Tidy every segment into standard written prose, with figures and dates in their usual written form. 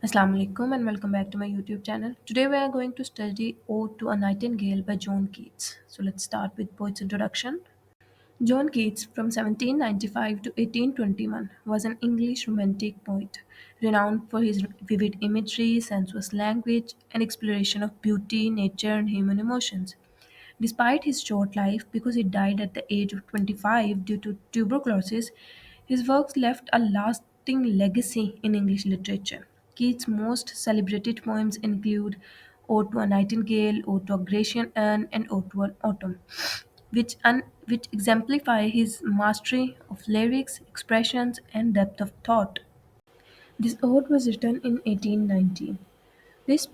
Assalamu alaikum and welcome back to my YouTube channel. Today we are going to study Ode to a Nightingale by John Keats. So let's start with poet's introduction. John Keats from 1795 to 1821 was an English romantic poet, renowned for his vivid imagery, sensuous language, and exploration of beauty, nature, and human emotions. Despite his short life, because he died at the age of 25 due to tuberculosis, his works left a lasting legacy in English literature. Keats' most celebrated poems include Ode to a Nightingale, Ode to a Grecian Urn, and Ode to an Autumn, which exemplify his mastery of lyrics, expressions, and depth of thought. This ode was written in 1819. This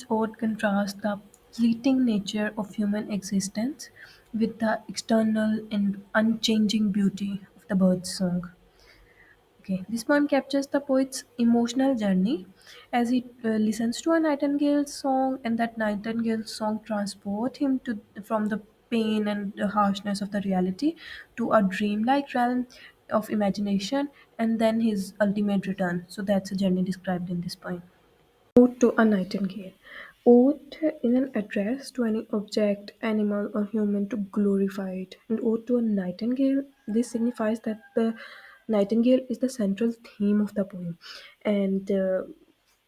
ode contrasts the fleeting nature of human existence with the external and unchanging beauty of the bird's song. Okay, this poem captures the poet's emotional journey as he listens to a nightingale's song, and that nightingale's song transports him to from the pain and the harshness of the reality to a dreamlike realm of imagination, and then his ultimate return. So that's a journey described in this poem. Ode to a Nightingale. Ode is an address to any object, animal, or human to glorify it. And ode to a nightingale, this signifies that the nightingale is the central theme of the poem. And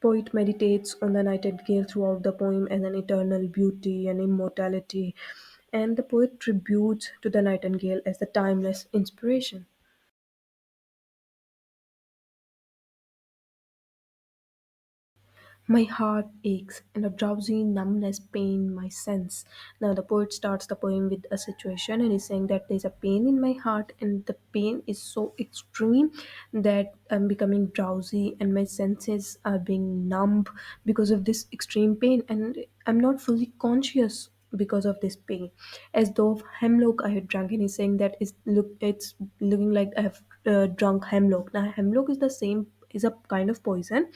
poet meditates on the nightingale throughout the poem as an eternal beauty and immortality. And the poet tributes to the nightingale as the timeless inspiration. My heart aches, and a drowsy numbness pain my sense. Now the poet starts the poem with a situation and he's saying that there's a pain in my heart, and the pain is so extreme that I'm becoming drowsy and my senses are being numb because of this extreme pain, and I'm not fully conscious because of this pain. As though of hemlock I had drunk, and he's saying that it's looking like I have drunk hemlock. Now hemlock is a kind of poison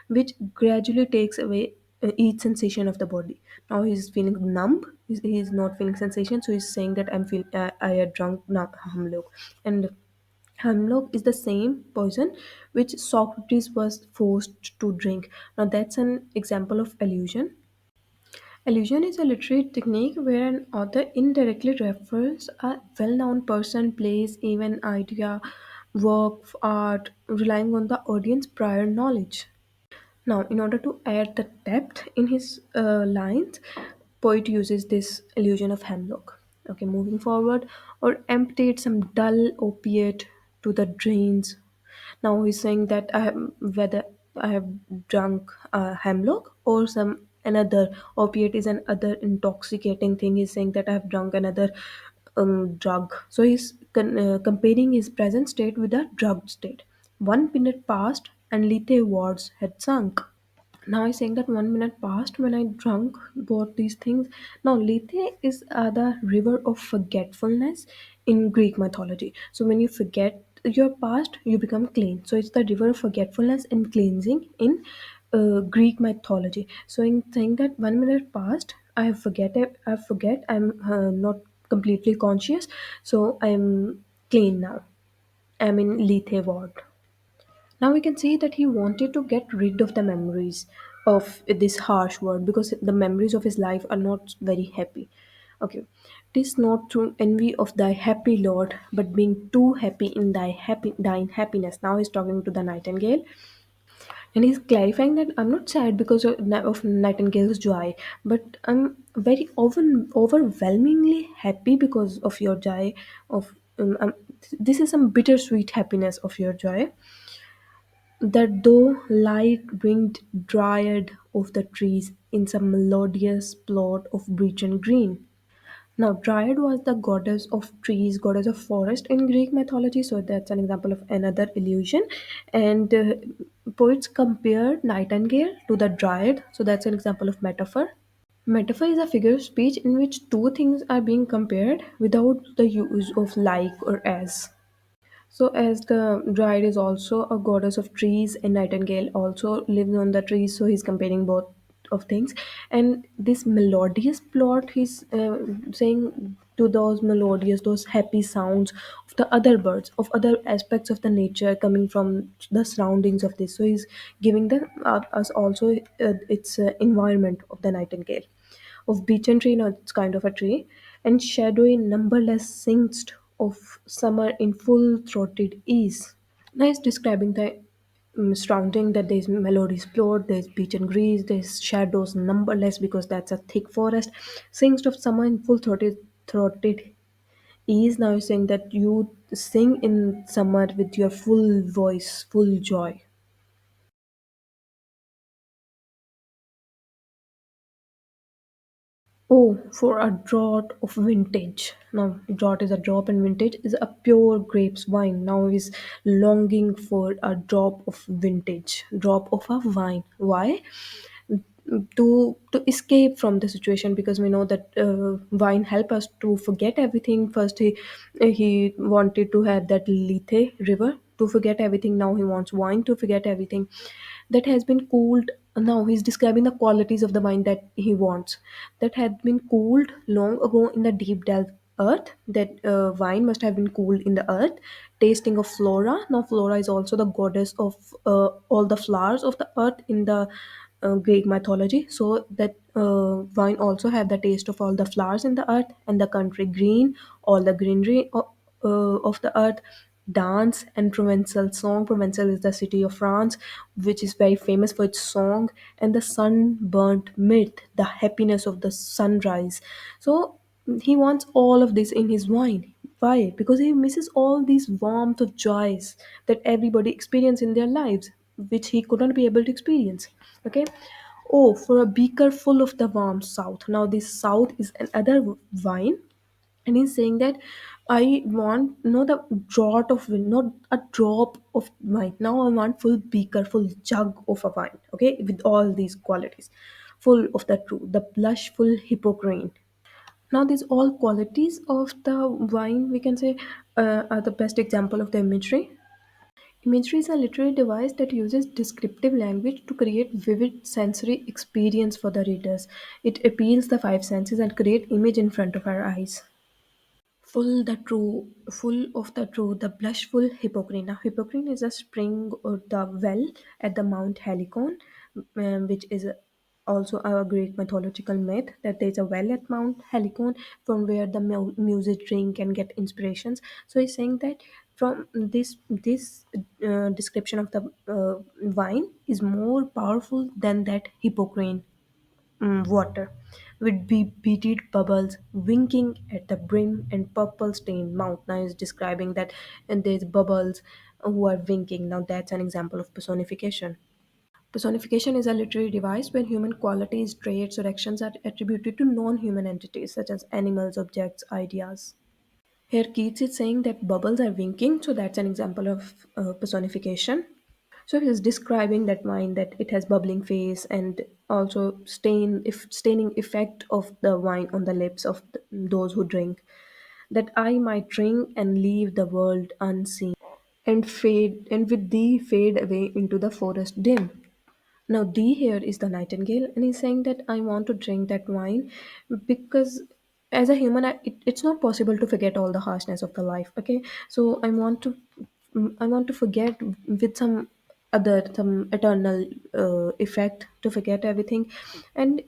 which gradually takes away each sensation of the body. Now he's feeling numb. He's not feeling sensation, so he's saying that I had drunk hemlock, and hemlock is the same poison which Socrates was forced to drink. Now that's an example of allusion. Allusion is a literary technique where an author indirectly refers a well-known person, place, even idea, work, art, relying on the audience prior knowledge. Now, in order to add the depth in his lines, poet uses this illusion of hemlock. Okay, moving forward, or emptied some dull opiate to the drains. Now he's saying that whether I have drunk hemlock or some another opiate is an other intoxicating thing. He's saying that I have drunk another drug. So he's comparing his present state with a drugged state. 1 minute passed and Lethe wards had sunk. Now he's saying that 1 minute passed when I drunk both these things. Now Lethe is the river of forgetfulness in Greek mythology. So when you forget your past, you become clean. So it's the river of forgetfulness and cleansing in Greek mythology. So in saying that 1 minute passed, I forget. I'm not completely conscious. So I'm clean now. I'm in Lethe ward. Now we can see that he wanted to get rid of the memories of this harsh word because the memories of his life are not very happy. Okay. Tis not through envy of thy happy Lord, but being too happy in thine happiness. Now he's talking to the nightingale, and he's clarifying that I'm not sad because of Nightingale's joy, but I'm very often overwhelmingly happy because of your joy. This is some bittersweet happiness of your joy, that though light-winged dryad of the trees in some melodious plot of Breton green. Now, Dryad was the goddess of trees, goddess of forest in Greek mythology, so that's an example of another illusion. And poets compared Nightingale to the Dryad, so that's an example of metaphor. Metaphor is a figure of speech in which two things are being compared without the use of like or as. So, as the Dryad is also a goddess of trees, and Nightingale also lives on the trees, so he's comparing both of things. And this melodious plot, he's saying to those melodious, those happy sounds of the other birds, of other aspects of the nature coming from the surroundings of this. So he's giving them us also its environment of the nightingale. Of beechen tree, no, it's kind of a tree, and shadowy numberless sings of summer in full throated ease. Now it's describing the surrounding that there's melodies plot, there's beach and grease, there's shadows numberless because that's a thick forest. Sings of summer in full throated ease. Now you're saying that you sing in summer with your full voice, full joy. Oh, for a draught of vintage. Now, draught is a drop, and vintage is a pure grapes wine. Now he's longing for a drop of vintage, drop of a wine. Why? To escape from the situation, because we know that wine help us to forget everything. First he wanted to have that Lethe river to forget everything. Now he wants wine to forget everything that has been cooled. Now he's describing the qualities of the wine that he wants, that had been cooled long ago in the deep delve earth. That wine must have been cooled in the earth, tasting of flora. Now flora is also the goddess of all the flowers of the earth in the Greek mythology. So that wine also have the taste of all the flowers in the earth, and the country green, all the greenery of the earth. Dance and Provençal song. Provençal is the city of France, which is very famous for its song. And the sunburnt myth, the happiness of the sunrise. So he wants all of this in his wine. Why? Because he misses all these warmth of joys that everybody experience in their lives, which he could not be able to experience. Okay. Oh, for a beaker full of the warm south. Now this south is another wine, and he's saying that I want not a draught of wine, not a drop of wine. Now I want full beaker, full jug of a wine. Okay, with all these qualities, full of the truth, the blushful hypocrite. Now these all qualities of the wine, we can say, are the best example of the imagery. Imagery is a literary device that uses descriptive language to create vivid sensory experience for the readers. It appeals the five senses and create image in front of our eyes. Full of the true, the blushful Hippocrene. Now, Hippocrene is a spring or the well at the Mount Helicon, which is also a Greek mythological myth that there's a well at Mount Helicon from where the muses drink and get inspirations. So he's saying that from this description of the wine is more powerful than that Hippocrene water, with beaded bubbles winking at the brim and purple stained mouth. Now is describing that, and there's bubbles who are winking. Now that's an example of personification. Personification is a literary device where human qualities, traits, or actions are attributed to non-human entities such as animals, objects, ideas. Here Keats is saying that bubbles are winking, so that's an example of personification. So he's describing that wine, that it has bubbling face and also staining effect of the wine on the lips of those who drink. That I might drink and leave the world unseen, and with thee fade away into the forest dim. Now, D here is the nightingale, and he's saying that I want to drink that wine because as a human, it's not possible to forget all the harshness of the life. Okay, so I want to forget with some eternal effect to forget everything, and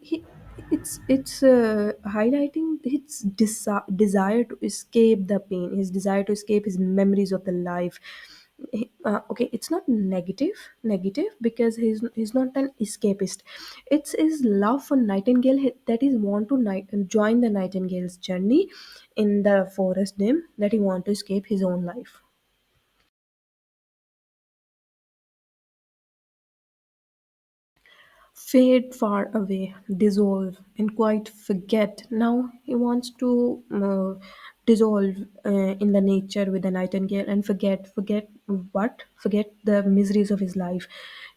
it's highlighting his desire to escape the pain, his desire to escape his memories of the life. Okay, it's not negative because he's not an escapist. It's his love for nightingale that he want to join the nightingale's journey in the forest dim, that he want to escape his own life. Fade far away, dissolve, and quite forget. Now he wants to dissolve in the nature with the nightingale and forget what? Forget the miseries of his life.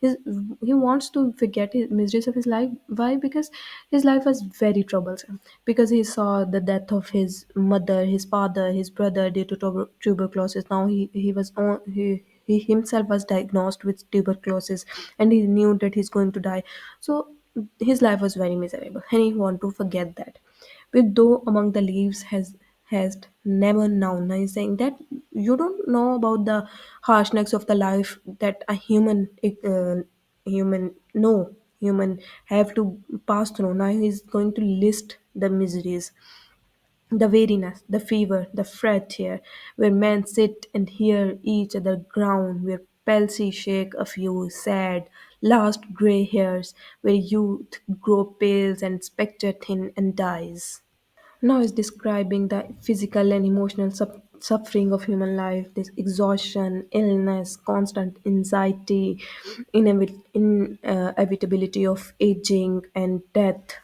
His, he wants to forget his miseries of his life. Why? Because his life was very troublesome. Because he saw the death of his mother, his father, his brother due to tuberculosis. Now he himself was diagnosed with tuberculosis, and he knew that he's going to die. So his life was very miserable, and he wanted to forget that. With though among the leaves has never known. Now he's saying that you don't know about the harshness of the life that a human no human have to pass through. Now he's going to list the miseries, the weariness, the fever, the fret here, where men sit and hear each other groan, where palsy shake a few sad, last grey hairs, where youth grow pale and spectre thin and dies. Now is describing the physical and emotional suffering of human life, this exhaustion, illness, constant anxiety, inevitability of aging and death.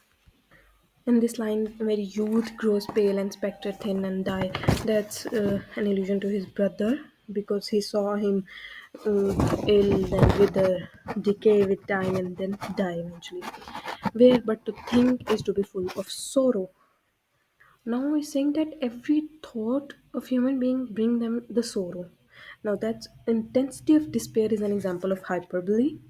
In this line, where youth grows pale and spectre thin and die, that's an allusion to his brother because he saw him ill and wither, decay with time, and then die eventually. Where but to think is to be full of sorrow. Now he's saying that every thought of human being bring them the sorrow. Now that intensity of despair is an example of hyperbole.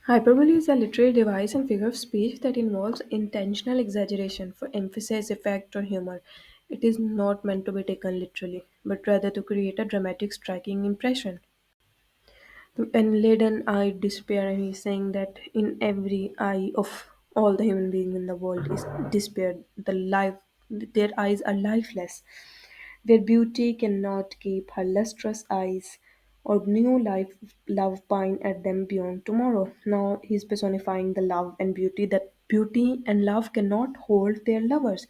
Hyperbole is a literary device and figure of speech that involves intentional exaggeration for emphasis, effect, or humor. It is not meant to be taken literally, but rather to create a dramatic, striking impression. And laden eyed despair, and he's saying that in every eye of all the human beings in the world is despair. Their eyes are lifeless. Their beauty cannot keep her lustrous eyes, or new life love pine at them beyond tomorrow. Now he's personifying the love and beauty, that beauty and love cannot hold their lovers.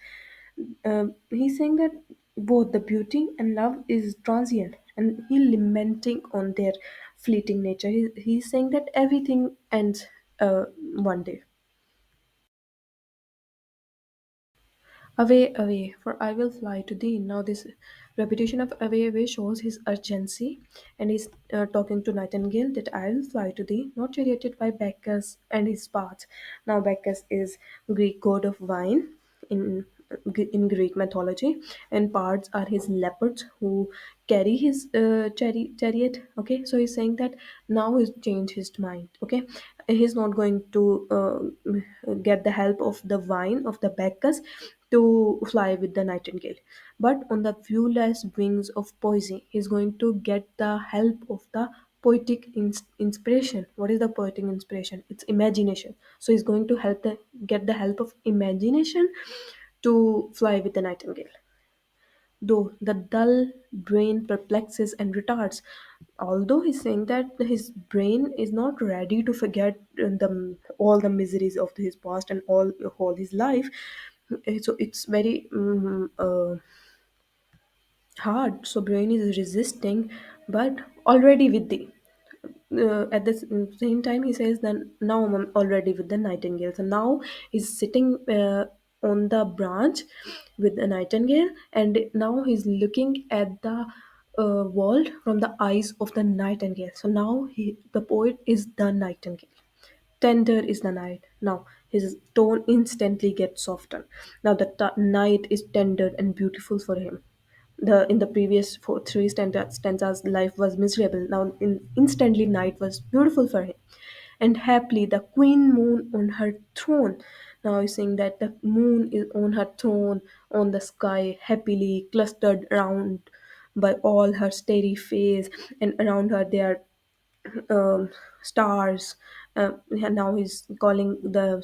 He's saying that both the beauty and love is transient, and he lamenting on their fleeting nature. He's saying that everything ends one day. Away, away, for I will fly to thee. Now, this repetition of away, away shows his urgency, and he's talking to Nightingale that I will fly to thee, not charioted by Bacchus and his parts. Now, Bacchus is Greek god of wine in in Greek mythology, and parts are his leopards who carry his chariot. Okay, so he's saying that now he's changed his mind. Okay, he's not going to get the help of the wine of the Bacchus to fly with the nightingale, but on the viewless wings of poesy, he's going to get the help of the poetic inspiration. What is the poetic inspiration? It's imagination. So he's going to get the help of imagination to fly with the nightingale. Though the dull brain perplexes and retards, although he's saying that his brain is not ready to forget all the miseries of his past and all his life, so it's very hard. So brain is resisting, but already with thee. At the same time, he says that now I'm already with the nightingale. So now he's sitting on the branch with the nightingale, and now he's looking at the world from the eyes of the nightingale. So now the poet is the nightingale. Tender is the night. Now his tone instantly gets softened. Now the night is tender and beautiful for him. The in the previous three stanzas, life was miserable. Now instantly night was beautiful for him. And happily the queen moon on her throne. Now he's saying that the moon is on her throne on the sky, happily clustered around by all her starry face, and around her there are stars. And now he's calling the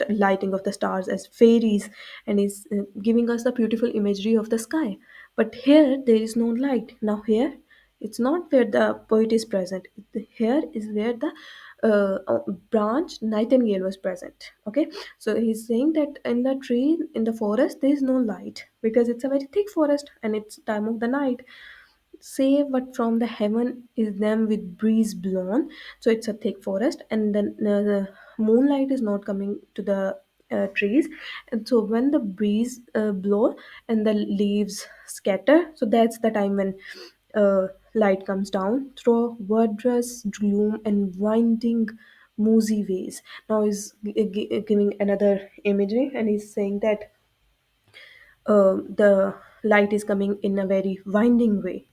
lighting of the stars as fairies, and he's giving us the beautiful imagery of the sky. But here there is no light. Now here it's not where the poet is present. Here is where the branch nightingale was present. Okay, so he's saying that in the tree in the forest there is no light because it's a very thick forest and it's time of the night. Say what from the heaven is them with breeze blown. So it's a thick forest, and then the moonlight is not coming to the trees, and so when the breeze blow and the leaves scatter, so that's the time when light comes down through wondrous gloom and winding moozy ways. Now he's giving another imagery, and he's saying that the light is coming in a very winding way.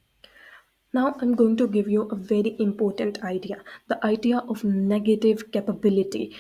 Now, I'm going to give you a very important idea, the idea of negative capability.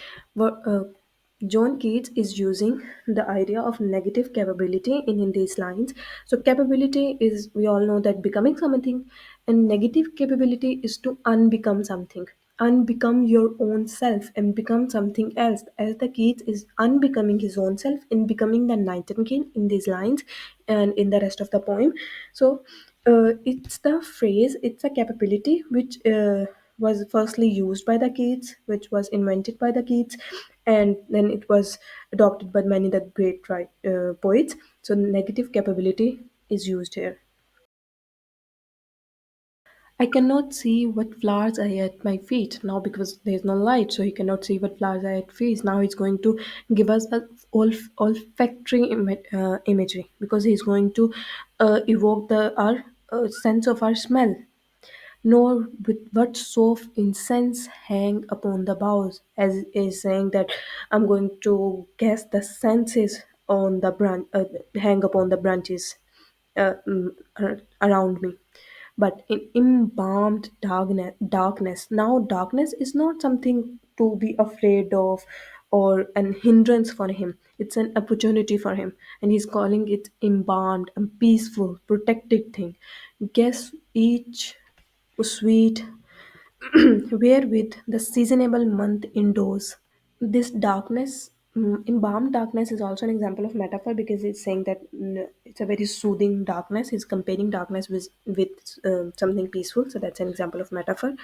John Keats is using the idea of negative capability in these lines. So, capability is, we all know that becoming something, and negative capability is to unbecome something, unbecome your own self and become something else. As the Keats is unbecoming his own self in becoming the nightingale in these lines and in the rest of the poem. So, it's the phrase, it's a capability which was firstly used by the Keats, which was invented by the Keats, and then it was adopted by many the great poets. So negative capability is used here. I cannot see what flowers are at my feet now because there's no light, so he cannot see what flowers are at feet. Now he's going to give us a olfactory imagery because he's going to evoke the our sense of our smell. Nor with what soft incense hang upon the boughs, as is saying that I'm going to guess the senses on the hang upon the branches around me. But in embalmed darkness. Now darkness is not something to be afraid of or an hindrance for him. It's an opportunity for him, and he's calling it embalmed and peaceful, protected thing. Guess each sweet wherewith the seasonable month indoors. This darkness, embalmed darkness, is also an example of metaphor because it's saying that it's a very soothing darkness. He's comparing darkness with something peaceful, so that's an example of metaphor.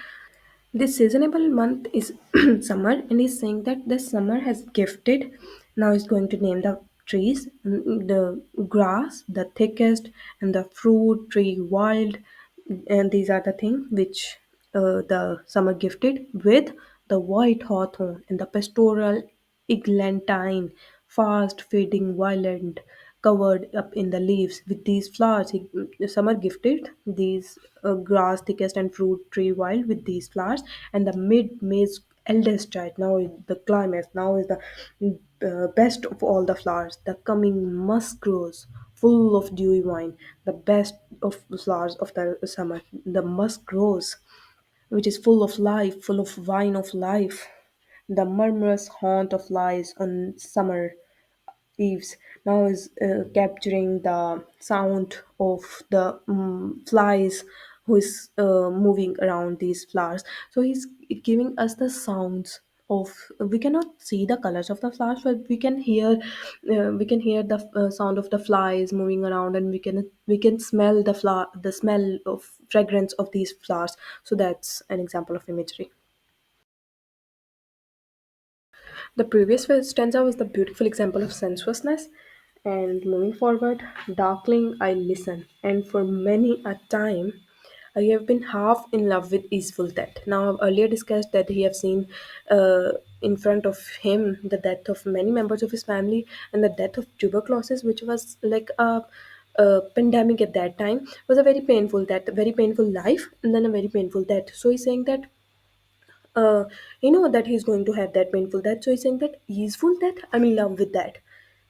This seasonable month is summer, and he's saying that the summer has gifted. Now he's going to name the trees, the grass, the thickest, and the fruit tree wild, and these are the things which the summer gifted with the white hawthorn and the pastoral eglantine, fast fading violet, covered up in the leaves with these flowers. Summer gifted these grass thickest and fruit tree wild with these flowers, and the mid May's eldest child. Now is the climax. Now is the best of all the flowers. The coming musk grows, full of dewy wine. The best of flowers of the summer. The musk rose, which is full of life, full of wine of life. The murmurous haunt of lies on summer eaves now is capturing the sound of the flies who is moving around these flowers. So he's giving us the sounds of, we cannot see the colors of the flowers, but we can hear the sound of the flies moving around, and we can smell the smell of fragrance of these flowers. So that's an example of imagery. The previous stanza was the beautiful example of sensuousness. And moving forward, darkling I listen, and for many a time I have been half in love with easeful death. Now, I've earlier discussed that he have seen in front of him the death of many members of his family and the death of tuberculosis, which was like a pandemic at that time, was a very painful death, a very painful life, and then a very painful death. So he's saying that uh, that he's going to have that painful death. So he's saying that easeful death, I'm in love with that.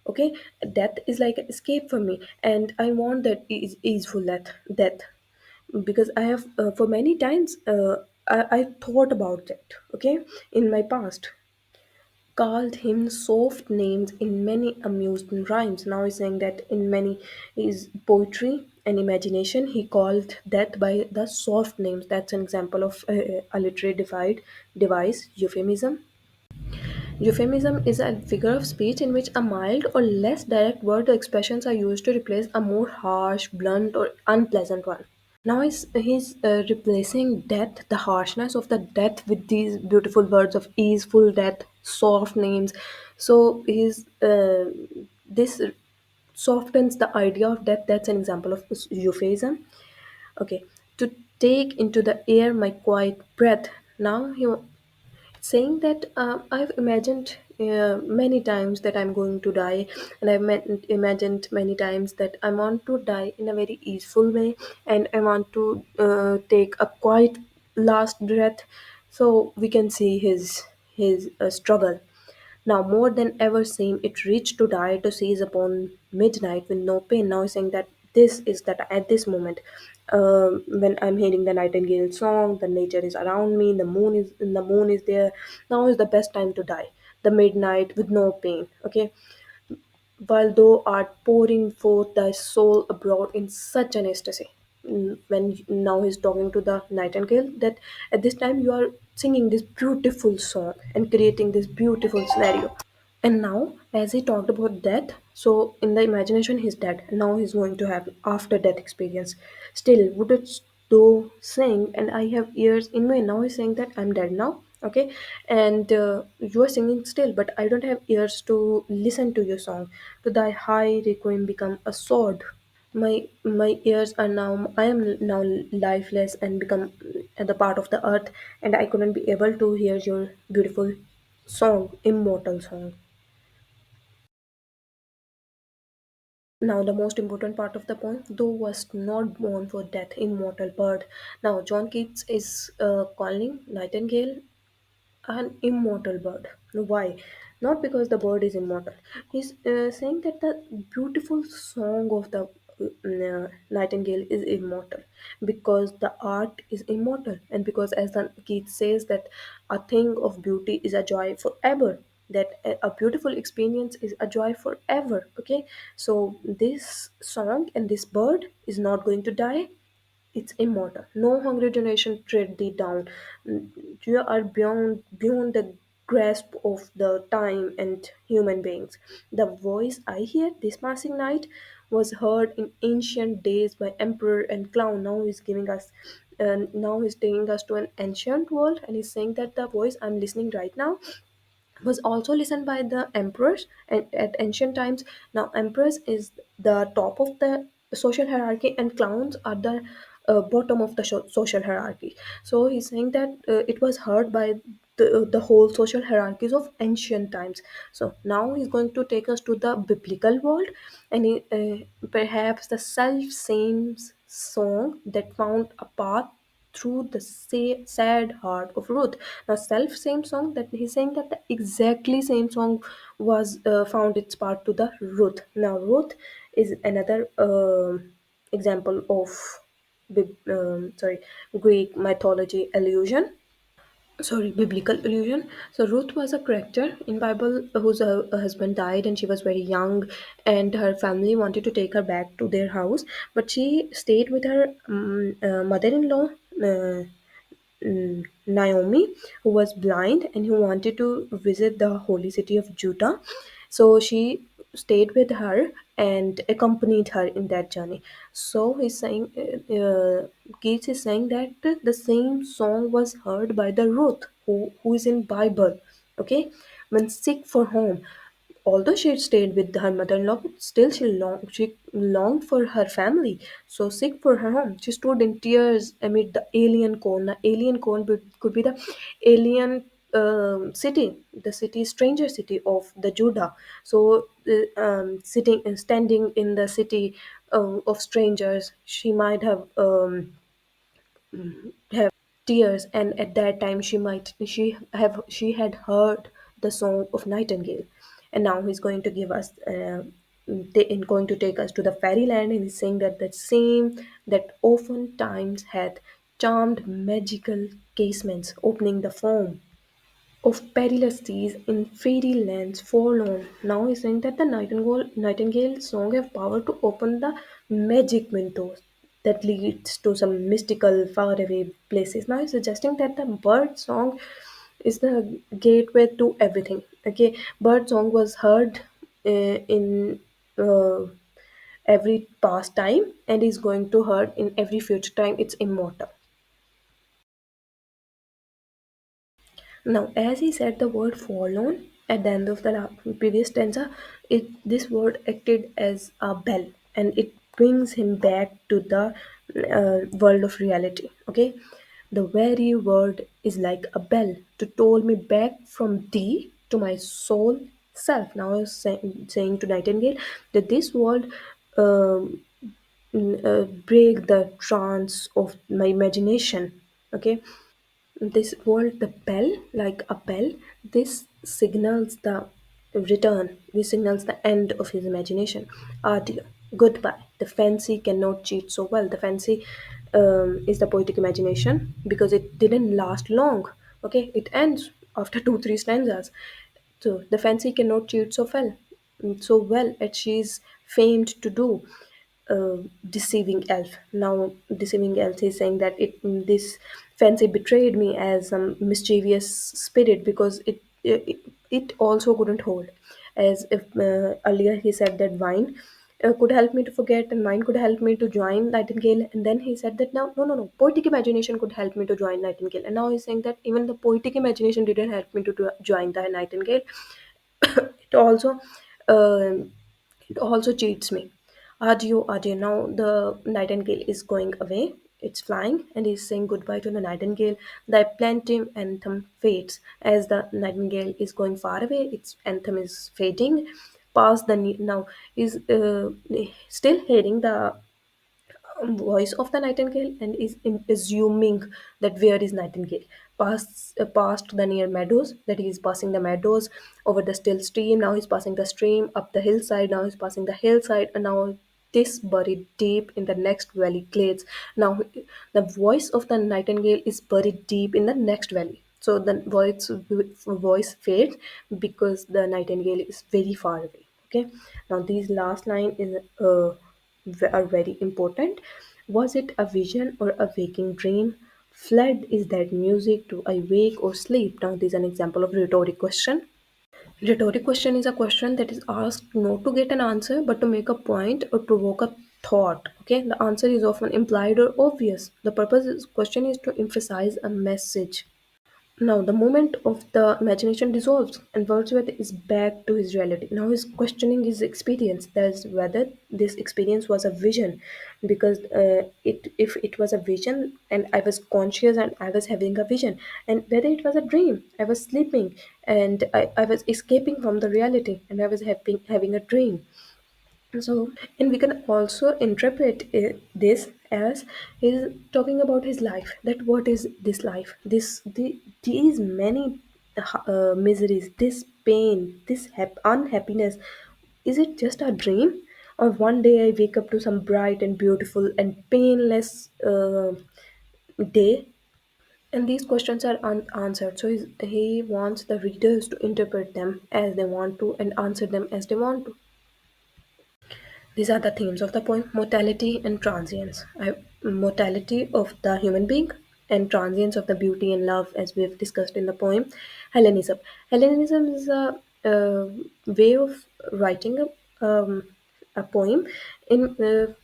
Okay, death is like an escape for me, and I want that easeful death because I have for many times I thought about that. Okay, in my past, called him soft names in many amused rhymes. Now he's saying that in many his poetry and imagination, he called death by the soft names. That's an example of a literary device, euphemism. Euphemism is a figure of speech in which a mild or less direct word or expressions are used to replace a more harsh, blunt, or unpleasant one. Now he's replacing death, the harshness of the death, with these beautiful words of easeful death, soft names. So this softens the idea of death. That's an example of euphemism. Okay, to take into the air my quiet breath. Now he saying that I've imagined many times that I'm going to die, and imagined many times that I want to die in a very easeful way, and I want to take a quiet last breath, so we can see his struggle. Now more than ever seem it reached to die to seize upon midnight with no pain. Now he's saying that this is that at this moment, when I'm hearing the nightingale song, the nature is around me, the moon is there. Now is the best time to die. the midnight with no pain. Okay, while thou art pouring forth thy soul abroad in such an ecstasy. When now he's talking to the nightingale, that at this time you are singing this beautiful song and creating this beautiful scenario. And now, as he talked about death, so in the imagination he's dead. Now he's going to have after death experience. Still, would it do sing? And I have ears in me. Now he's saying that I'm dead now. Okay, and you are singing still, but I don't have ears to listen to your song. To thy high requiem become a sword. My ears are now, I am now lifeless and become the part of the earth, and I couldn't be able to hear your beautiful song, immortal song. Now, the most important part of the poem, thou wast not born for death, immortal bird. Now, John Keats is calling Nightingale an immortal bird. Why? Not because the bird is immortal. He's saying that the beautiful song of the nightingale is immortal because the art is immortal, and because, as the Keats says, that a thing of beauty is a joy forever. That a beautiful experience is a joy forever. Okay, so this song and this bird is not going to die, it's immortal. No hungry generation tread thee down. You are beyond the grasp of the time and human beings. The voice I hear this passing night was heard in ancient days by emperor and clown. Now he's giving us, now he's taking us to an ancient world, and he's saying that the voice I'm listening right now was also listened by the emperors at ancient times. Now, emperors is the top of the social hierarchy, and clowns are the bottom of the social hierarchy. So he's saying that it was heard by the whole social hierarchies of ancient times. So now he's going to take us to the biblical world, and perhaps the self same song that found a path through the sad heart of Ruth. Now, self same song that he's saying that the exactly same song was found its part to the Ruth. Now, Ruth is another example of Greek mythology allusion, sorry, biblical allusion. So Ruth was a character in Bible whose husband died and she was very young, and her family wanted to take her back to their house, but she stayed with her mother-in-law, uh, Naomi, who was blind and who wanted to visit the holy city of Judah. So she stayed with her and accompanied her in that journey. So he's saying, Keats is saying that the same song was heard by the Ruth, who is in Bible. Okay, when sick for home, although she had stayed with her mother-in-law, but still she longed for her family. So sick for her home, she stood in tears amid the alien cone. The alien cone could be the alien city, the city, stranger city of the Judah. So sitting and standing in the city of strangers, she might have tears, and at that time she had heard the song of nightingale. And now he's going to give us going to take us to the fairyland, and he's saying that the same that oftentimes hath charmed magical casements opening the foam of perilous seas in fairy lands forlorn. Now he's saying that the nightingale song have power to open the magic windows that leads to some mystical faraway places. Now he's suggesting that the bird song is the gateway to everything. Okay, bird song was heard in every past time and is going to heard in every future time. It's immortal. Now, as he said the word forlorn at the end of the previous stanza, this word acted as a bell, and it brings him back to the world of reality. Okay, the very word is like a bell to toll me back from thee to my soul self. Now, I was saying to Nightingale that this word break the trance of my imagination. Okay, this word, the bell, like a bell, this signals the return, this signals the end of his imagination. Adieu, goodbye. The fancy cannot cheat so well. The fancy is the poetic imagination because it didn't last long. Okay, it ends after two, three stanzas. So the fancy cannot cheat so well as she's famed to do. Deceiving elf. Now, deceiving elf is saying that this fancy betrayed me as some mischievous spirit because it also couldn't hold. As if earlier he said that wine could help me to forget and wine could help me to join Nightingale, and then he said that now no, poetic imagination could help me to join Nightingale, and now he's saying that even the poetic imagination didn't help me to join the Nightingale. It also um it also cheats me. Adieu, adieu. Now the nightingale is going away. It's flying and he's saying goodbye to the nightingale. The plaintive anthem fades as the nightingale is going far away. Its anthem is fading. Past the now is still hearing the voice of the nightingale and is assuming that where is nightingale past the near meadows, that he is passing the meadows over the still stream. Now he's passing the stream up the hillside. Now he's passing the hillside, and now this buried deep in the next valley glades. Now the voice of the nightingale is buried deep in the next valley, so the voice fades because the nightingale is very far away. Okay, now these last line is are very important. Was it a vision or a waking dream? Fled is that music to awake or sleep? Now, this is an example of rhetoric question. Rhetoric question is a question that is asked not to get an answer but to make a point or provoke a thought. Okay, the answer is often implied or obvious. The purpose of this question is to emphasize a message. Now, the moment of the imagination dissolves, and Wordsworth is back to his reality. Now, he's questioning his experience. That's whether this experience was a vision, because if it was a vision, and I was conscious and I was having a vision, and whether it was a dream, I was sleeping and I was escaping from the reality, and I was having a dream. So, and we can also interpret this as he's talking about his life. That what is this life? These many miseries, this pain, this unhappiness. Is it just a dream, or one day I wake up to some bright and beautiful and painless day? And these questions are unanswered. So he wants the readers to interpret them as they want to and answer them as they want to. These are the themes of the poem: mortality and transience. Mortality of the human being and transience of the beauty and love, as we have discussed in the poem. Hellenism. Hellenism is way of writing a poem in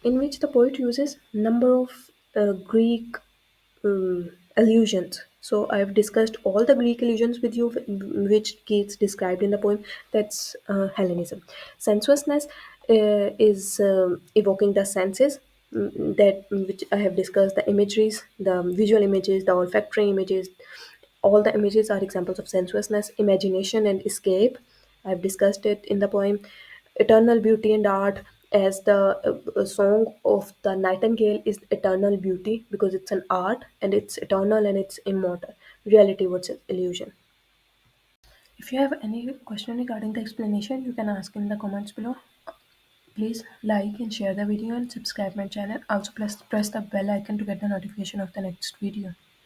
which the poet uses number of Greek allusions. So I've discussed all the Greek allusions with you, which Keats described in the poem. That's Hellenism. Sensuousness is evoking the senses, that which I have discussed, the imageries, the visual images, the olfactory images. All the images are examples of sensuousness, imagination, and escape. I've discussed it in the poem. Eternal beauty and art, as the song of the nightingale is eternal beauty because it's an art and it's eternal and it's immortal. Reality versus illusion. If you have any question regarding the explanation, you can ask in the comments below. Please like and share the video and subscribe my channel. Also press the bell icon to get the notification of the next video.